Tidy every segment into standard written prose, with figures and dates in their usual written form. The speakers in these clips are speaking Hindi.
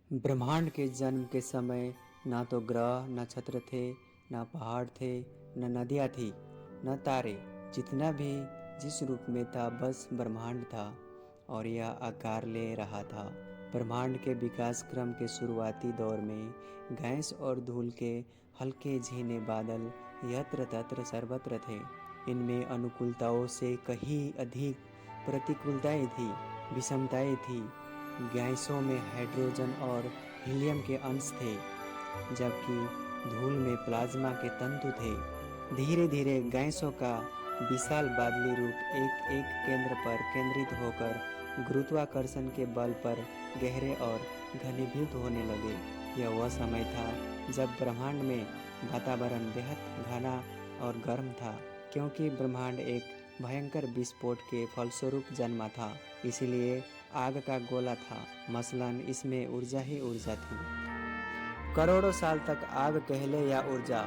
ब्रह्मांड के जन्म के समय ना तो ग्रह नक्षत्र थे, ना पहाड़ थे, न नदियाँ थी, न तारे। जितना भी जिस रूप में था बस ब्रह्मांड था और यह आकार ले रहा था। ब्रह्मांड के विकास क्रम के शुरुआती दौर में गैस और धूल के हल्के झीने बादल यत्र तत्र सर्वत्र थे। इनमें अनुकूलताओं से कहीं अधिक प्रतिकूलताएं थी, विषमताएं थी। गैसों में हाइड्रोजन और हीलियम के अंश थे, जबकि धूल में प्लाज्मा के तंतु थे। धीरे धीरे गैसों का विशाल बादली रूप एक एक केंद्र पर केंद्रित होकर गुरुत्वाकर्षण के बल पर गहरे और घनीभूत होने लगे। यह वह समय था जब ब्रह्मांड में वातावरण बेहद घना और गर्म था, क्योंकि ब्रह्मांड एक भयंकर विस्फोट के फलस्वरूप जन्मा था। इसलिए आग का गोला था, मसलन इसमें ऊर्जा ही ऊर्जा थी। करोड़ों साल तक आग कहले या ऊर्जा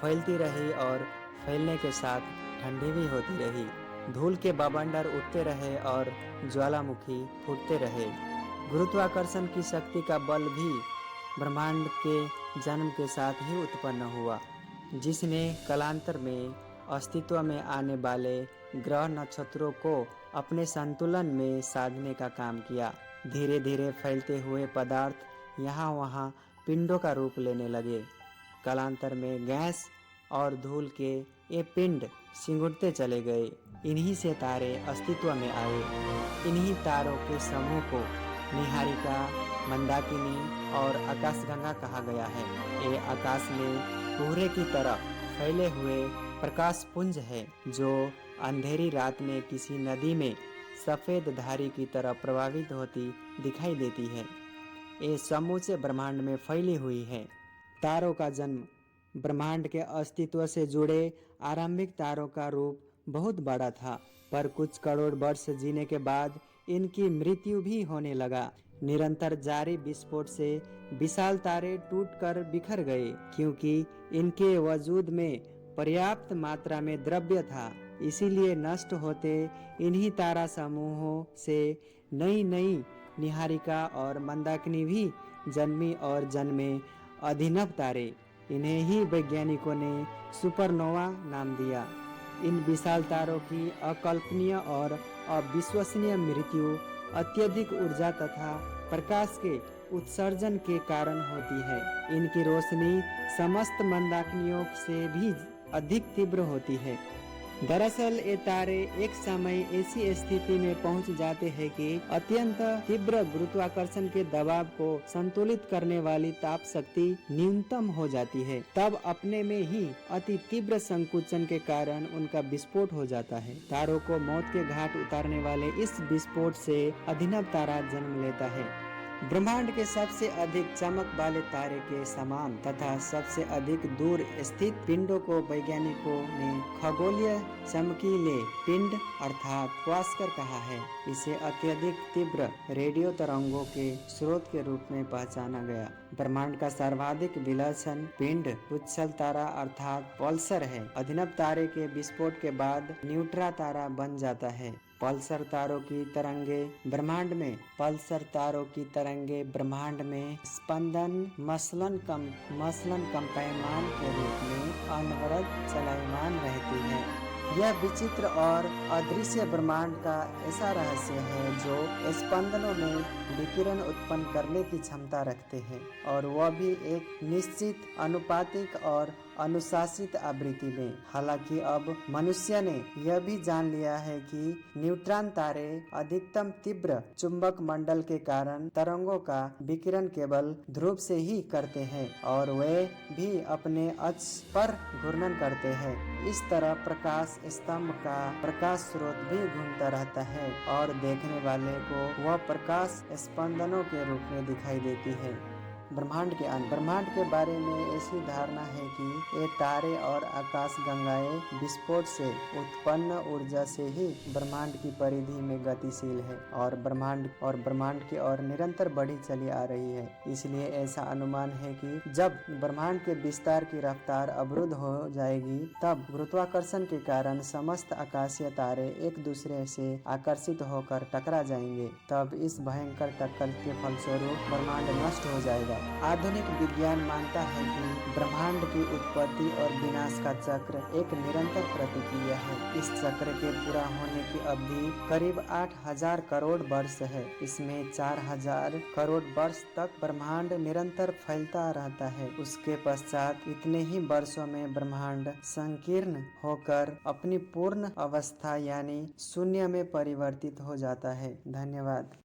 फैलती रही और फैलने के साथ ठंडी भी होती रही। धूल के बवंडर उठते रहे और ज्वालामुखी फूटते रहे। गुरुत्वाकर्षण की शक्ति का बल भी ब्रह्मांड के जन्म के साथ ही उत्पन्न हुआ, जिसने कालांतर में अस्तित्व में आने वाले ग्रह नक्षत्रों को अपने संतुलन में साधने का काम किया। धीरे धीरे फैलते हुए पदार्थ यहाँ वहाँ पिंडों का रूप लेने लगे। कालांतर में गैस और धूल के ये पिंड सिकुड़ते चले गए। इन्हीं से तारे अस्तित्व में आए। इन्हीं तारों के समूह को निहारिका, मंदाकिनी और आकाशगंगा कहा गया है। ये आकाश में कोहरे की तरह फैले हुए प्रकाश पुंज है, जो अंधेरी रात में किसी नदी में सफ़ेद धारी की तरह प्रभावित होती दिखाई देती है। ये समूचे ब्रह्मांड में फैली हुई है। तारों का जन्म। ब्रह्मांड के अस्तित्व से जुड़े आरंभिक तारों का रूप बहुत बड़ा था, पर कुछ करोड़ वर्ष जीने के बाद इनकी मृत्यु भी होने लगा। निरंतर जारी विस्फोट से विशाल तारे टूटकर बिखर गए, क्योंकि इनके वजूद में पर्याप्त मात्रा में द्रव्य था। इसीलिए नष्ट होते इन्हीं तारा समूहों से नई नई निहारिका और मंदाकिनी भी जन्मी और जन्मे अभिनव तारे। इन्हें ही वैज्ञानिकों ने सुपरनोवा नाम दिया। इन विशाल तारों की अकल्पनीय और अविश्वसनीय मृत्यु अत्यधिक ऊर्जा तथा प्रकाश के उत्सर्जन के कारण होती है। इनकी रोशनी समस्त मंदाकिनियों से भी अधिक तीव्र होती है। दरअसल ये तारे एक समय ऐसी स्थिति में पहुंच जाते हैं कि अत्यंत तीव्र गुरुत्वाकर्षण के दबाव को संतुलित करने वाली ताप शक्ति न्यूनतम हो जाती है। तब अपने में ही अति तीव्र संकुचन के कारण उनका विस्फोट हो जाता है। तारों को मौत के घाट उतारने वाले इस विस्फोट से अभिनव तारा जन्म लेता है। ब्रह्मांड के सबसे अधिक चमक वाले तारे के समान तथा सबसे अधिक दूर स्थित पिंडों को वैज्ञानिकों ने खगोलीय चमकीले पिंड अर्थात क्वार्क्स कहा है। इसे अत्यधिक तीव्र रेडियो तरंगों के स्रोत के रूप में पहचाना गया। ब्रह्मांड का सर्वाधिक विलक्षण पिंड उच्छल तारा अर्थात पल्सर है। अभिनव तारे के विस्फोट के बाद न्यूट्रा तारा बन जाता है। पल्सर तारों की तरंगे ब्रह्मांड में स्पंदन मसलन कम पैमाने के रूप में अनवरत चलायमान रहती है। यह विचित्र और अदृश्य ब्रह्मांड का ऐसा रहस्य है जो स्पंदनों में विकिरण उत्पन्न करने की क्षमता रखते हैं, और वह भी एक निश्चित अनुपातिक और अनुशासित आवृत्ति में। हालांकि अब मनुष्य ने यह भी जान लिया है कि न्यूट्रॉन तारे अधिकतम तीव्र चुंबक मंडल के कारण तरंगों का विकिरण केवल ध्रुव से ही करते हैं, और वे भी अपने अक्ष पर घूर्णन करते हैं। इस तरह प्रकाश स्तंभ का प्रकाश स्रोत भी घूमता रहता है और देखने वाले को वह प्रकाश स्पंदनों के रूप में दिखाई देती है। ब्रह्मांड के अंत। ब्रह्मांड के बारे में ऐसी धारणा है कि ये तारे और आकाश गंगाएं विस्फोट से उत्पन्न ऊर्जा से ही ब्रह्मांड की परिधि में गतिशील है और ब्रह्मांड की ओर निरंतर बढ़ी चली आ रही है। इसलिए ऐसा अनुमान है कि जब ब्रह्मांड के विस्तार की रफ्तार अवरुद्ध हो जाएगी तब गुरुत्वाकर्षण के कारण समस्त आकाशीय तारे एक दूसरे से आकर्षित होकर टकरा जाएंगे। तब इस भयंकर टक्कर के फलस्वरूप ब्रह्मांड नष्ट हो जाएगा। आधुनिक विज्ञान मानता है कि ब्रह्मांड की उत्पत्ति और विनाश का चक्र एक निरंतर प्रतिक्रिया है। इस चक्र के पूरा होने की अवधि करीब 8,000 करोड़ वर्ष है। इसमें 4,000 करोड़ वर्ष तक ब्रह्मांड निरंतर फैलता रहता है। उसके पश्चात इतने ही वर्षों में ब्रह्मांड संकीर्ण होकर अपनी पूर्ण अवस्था यानी शून्य में परिवर्तित हो जाता है। धन्यवाद।